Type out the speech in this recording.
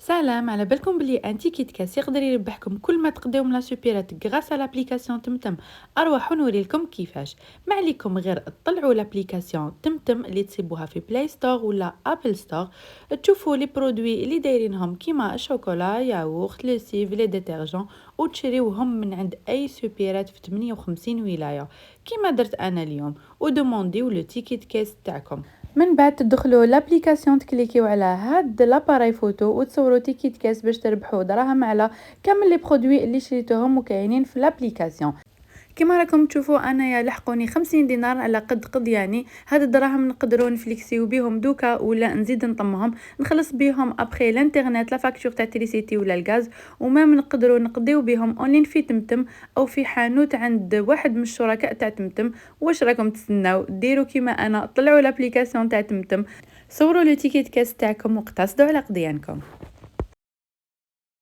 سلام، على بالكم بلي ان تيكيت كاس يقدر يربحكم كل ما تقضيو من لا سوبيرات غراس على لابليكاسيون تمتم. اروح نوري لكم كيفاش. ما عليكم غير تطلعوا لابليكاسيون تمتم اللي تصيبوها في بلاي ستور ولا ابل ستور، تشوفوا لي برودوي اللي دايرينهم كيما الشوكولا، ياغورت، لي سيف، لي ديترجون، وتشريوهم من عند اي سوبيرات في 58 ولايه كيما درت انا اليوم، ودومونديو لو تيكيت كاس تاعكم. من بعد تدخلوا لابليكاسيون، تكليكيو على هاد لاباراي فوتو وتصوروا تيكيت كاس باش تربحوا دراهم على كامل لي برودوي اللي شريتوهم وكاينين في لابليكاسيون. كما راكم تشوفوا انايا لحقوني 50 دينار على قد قضياني. هاد الدراهم نقدروا نفليكسيو بهم دوكا ولا نزيد نطمهم نخلص بهم ابخي الانترنت، لا فاكتور تاع تريسيتي ولا الغاز، وما نقدروا نقضيو بهم اونلاين في تمتم او في حانوت عند واحد من الشركاء تاع تمتم. واش راكم تستناو؟ ديروا كيما انا، طلعوا لابليكاسيون تاع تمتم، صوروا لو تيكيت كاس تاعكم واقتصدوا على قضيانكم.